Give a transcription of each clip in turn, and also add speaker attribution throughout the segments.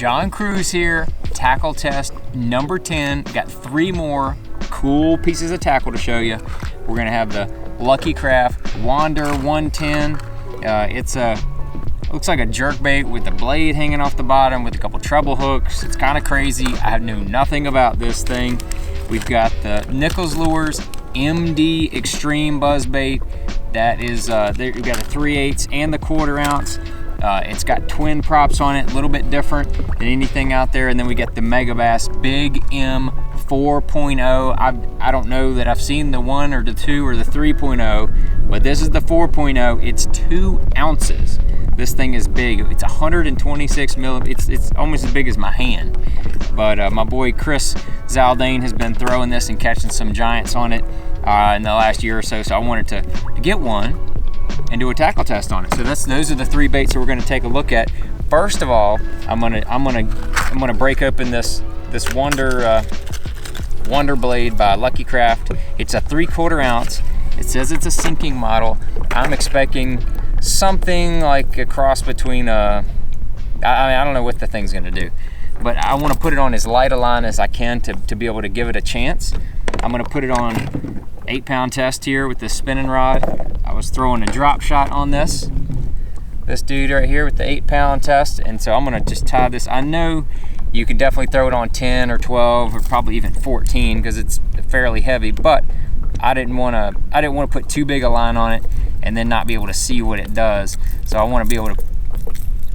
Speaker 1: John Cruz here, tackle test number 10. Got 3 more cool pieces of tackle to show you. We're gonna have the Lucky Craft Wander 110. It's a looks like a jerkbait with the blade hanging off the bottom with a couple treble hooks. It's kind of crazy. I knew nothing about this thing. We've got the Nichols MD Xtreme Buzzbait. That is, we've got a 3/8 and the 1/4 ounce. It's got twin props on it, a little bit different than anything out there. And then we get the Megabass Big M 4.0. I don't know that I've seen the 1 or the 2 or the 3.0, but this is the 4.0. It's 2 ounces. This thing is big. It's 126 millimeters. It's almost as big as my hand. But my boy Chris Zaldane has been throwing this and catching some giants on it in the last year or so. So I wanted to get one and do a tackle test on it. So those are the 3 baits that we're going to take a look at. First of all, I'm gonna break open this Wonder blade by Lucky Craft. It's a 3/4 ounce. It says it's a sinking model. I'm expecting something like a cross between I don't know what the thing's gonna do, but I want to put it on as light a line as I can to be able to give it a chance. I'm gonna put it on 8-pound test here with this spinning rod. I was throwing a drop shot on this dude right here with the 8-pound test, and so I'm gonna just tie this. I know you can definitely throw it on 10 or 12 or probably even 14 because it's fairly heavy, but I didn't want to put too big a line on it and then not be able to see what it does. So I want to be able to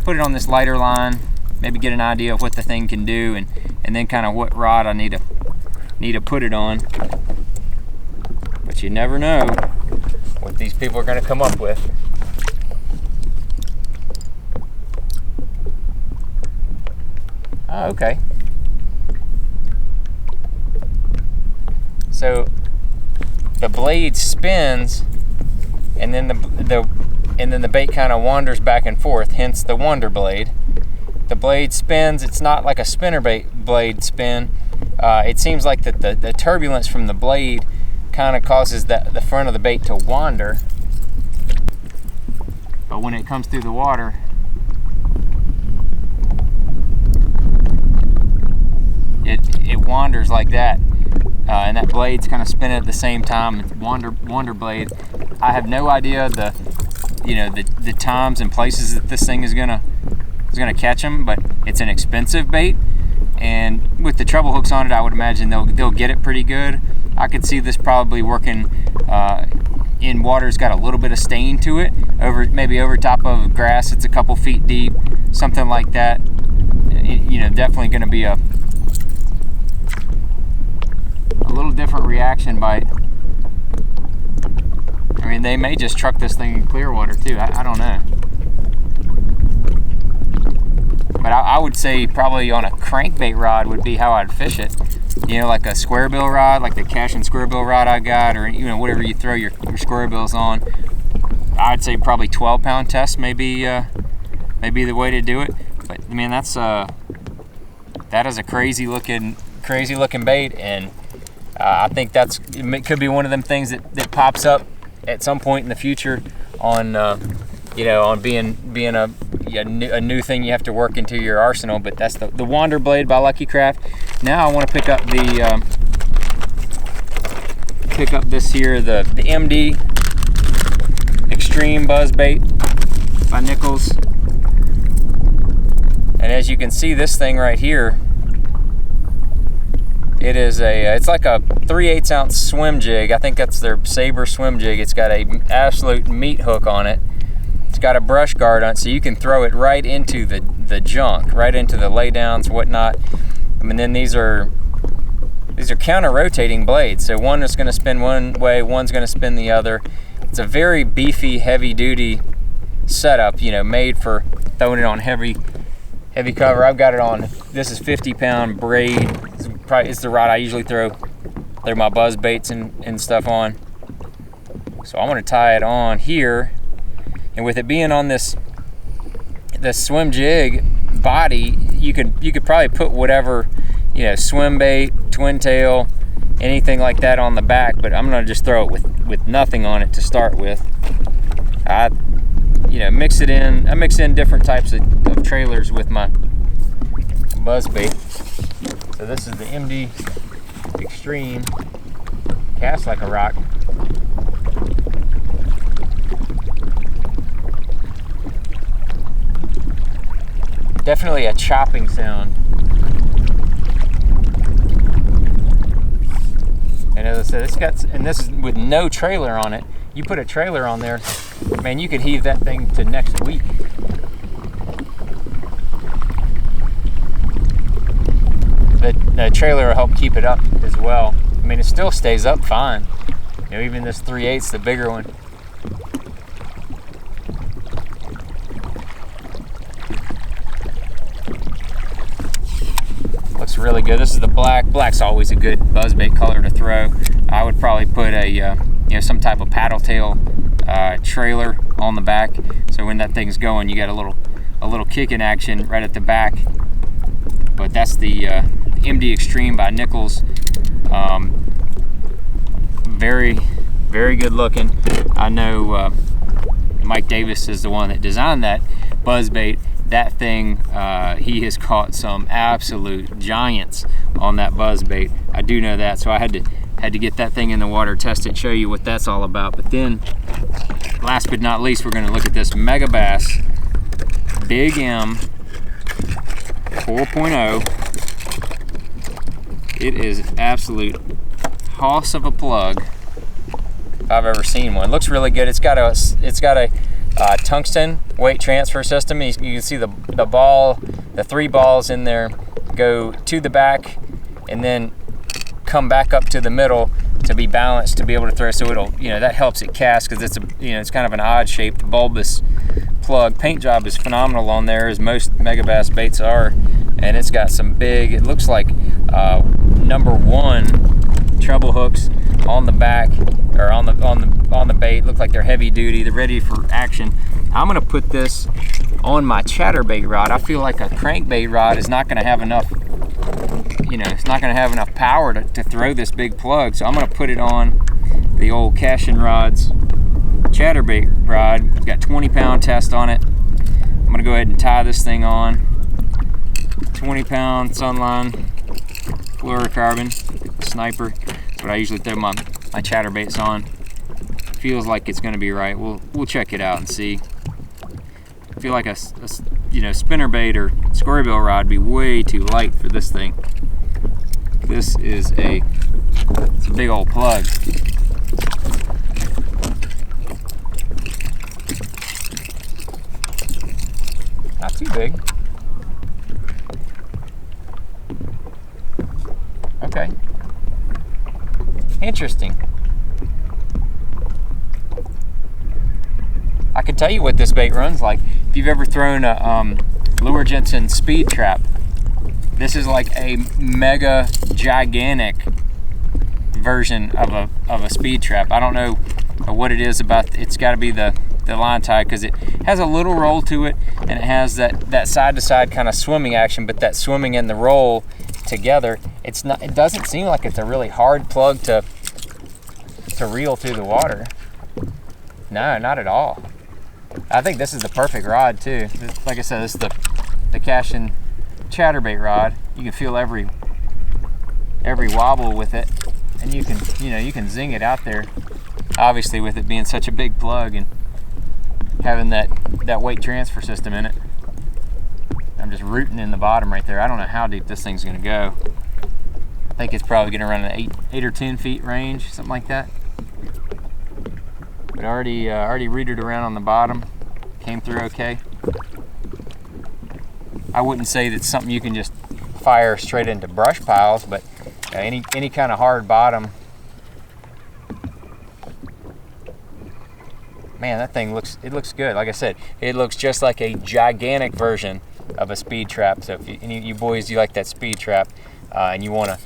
Speaker 1: put it on this lighter line, maybe get an idea of what the thing can do, and then kind of what rod I need to put it on. But you never know what these people are going to come up with. Oh, okay. So the blade spins, and then the bait kind of wanders back and forth. Hence the Wonder blade. The blade spins. It's not like a spinner blade spin. It seems like that the turbulence from the blade kind of causes the front of the bait to wander. But when it comes through the water, it wanders like that, and that blade's kind of spinning at the same time. It's Wonder blade. I have no idea the times and places that this thing is gonna catch them, but it's an expensive bait, and with the treble hooks on it, I would imagine they'll get it pretty good. I could see this probably working in water's got a little bit of stain to it, maybe over top of grass. It's a couple feet deep, something like that. Definitely going to be a little different reaction bite. I mean, they may just truck this thing in clear water too. I don't know. But I would say probably on a crankbait rod would be how I'd fish it. Like a square bill rod, like the cash and square bill rod I got, or whatever you throw your square bills on. I'd say probably 12-pound test maybe the way to do it. But I mean, that is a crazy looking bait, and I think it could be one of them things that pops up at some point in the future on on being a new thing you have to work into your arsenal. But that's the Wander blade by Lucky Craft. Now I want to pick up this here, the MD Xtreme Buzzbait by Nichols. And as you can see, this thing right here, it's like a 3/8 ounce swim jig. I think that's their Saber swim jig. It's got a absolute meat hook on it. It's got a brush guard on it, so you can throw it right into the junk, right into the laydowns, whatnot. I mean, then these are counter-rotating blades. So one is going to spin one way, one's going to spin the other. It's a very beefy, heavy-duty setup, made for throwing it on heavy cover. I've got it on. This is 50-pound braid. It's the rod I usually throw my buzz baits and stuff on. So I'm going to tie it on here, and with it being on this swim jig body, you could probably put whatever, swim bait, twin tail, anything like that on the back. But I'm going to just throw it with nothing on it to start with. I mix in different types of trailers with my Buzzbait. So this is the MD Xtreme Cast Like a Rock. Definitely a chopping sound. And as I said, it's got, and this is with no trailer on it. You put a trailer on there, man, you could heave that thing to next week. The trailer will help keep it up as well. I mean, it still stays up fine. You know, even this 3/8, the bigger one. Looks really good. This is the black. Black's always a good buzzbait color to throw. I would probably put a you know, some type of paddle tail trailer on the back, so when that thing's going, you got a little kick in action right at the back. But that's the MD Xtreme by Nichols. Very, very good looking. I know Mike Davis is the one that designed that buzzbait. That thing, he has caught some absolute giants on that buzzbait. I do know that, so I had to get that thing in the water, test it, show you what that's all about. But then, last but not least, we're going to look at this Megabass Big M 4.0. It is absolute hoss of a plug if I've ever seen one. Looks really good. It's got a tungsten weight transfer system. You can see the ball, the 3 balls in there go to the back and then come back up to the middle to be balanced to be able to throw. So it'll, you know, that helps it cast because it's a, you know, it's kind of an odd shaped bulbous plug. Paint job is phenomenal on there, as most Megabass baits are, and it's got some big, it looks like #1 treble hooks on the back, or on the bait. Look like they're heavy duty, they're ready for action. I'm gonna put this on my chatterbait rod. I feel like a crankbait rod is not gonna have enough, you know, it's not gonna have enough power to throw this big plug. So I'm gonna put it on the old Cashin Rods chatterbait rod. It's got 20-pound test on it. I'm gonna go ahead and tie this thing on. 20-pound Sunline fluorocarbon sniper. That's what I usually throw my chatterbaits on. Feels like it's gonna be right. We'll check it out and see. I feel like a you know, spinnerbait or squirrelbill rod would be way too light for this thing. This is it's a big old plug. Not too big. Okay. Interesting. I can tell you what this bait runs like. If you've ever thrown a Lure Jensen speed trap, this is like a mega gigantic version of a speed trap. I don't know what it is about. It's got to be the line tie, because it has a little roll to it, and it has that side to side kind of swimming action. But that swimming and the roll together, it's not. It doesn't seem like it's a really hard plug to reel through the water. No, not at all. I think this is the perfect rod too. Like I said, this is the Cashin chatterbait rod. You can feel every wobble with it, and you can zing it out there. Obviously, with it being such a big plug and having that weight transfer system in it. I'm just rooting in the bottom right there. I don't know how deep this thing's gonna go. I think it's probably gonna run an 8 or 10 feet range, something like that. But already rooted around on the bottom. Came through okay. I wouldn't say that's something you can just fire straight into brush piles, but any kind of hard bottom. Man, that thing looks good. Like I said, it looks just like a gigantic version of a speed trap. So if you boys, you like that speed trap, and you want a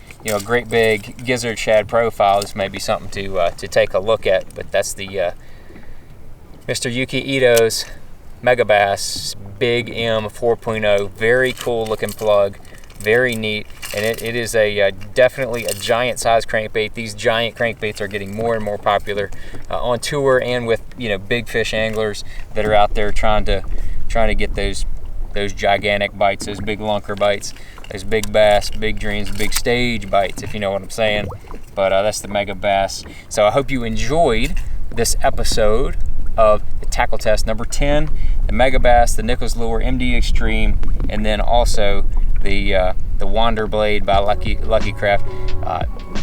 Speaker 1: great big gizzard shad profile, this may be something to take a look at. But that's the Mr. Yuki Ito's Megabass Big M 4.0. Very cool looking plug, very neat, and it is definitely a giant size crankbait. These giant crankbaits are getting more and more popular on tour and with big fish anglers that are out there trying to get those those gigantic bites, those big lunker bites, those big bass, big dreams, big stage bites, if you know what I'm saying. But that's the Megabass. So I hope you enjoyed this episode of the tackle test number 10, the Megabass, the Nichols Lure MD Xtreme, and then also the Wander Blade by Lucky Craft.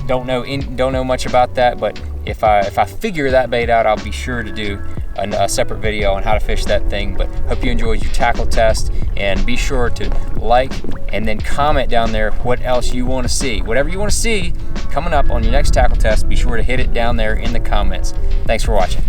Speaker 1: Don't know much about that, but if I figure that bait out, I'll be sure to do a separate video on how to fish that thing. But hope you enjoyed your tackle test, and be sure to like and then comment down there what else you want to see. Whatever you want to see coming up on your next tackle test, be sure to hit it down there in the comments. Thanks for watching.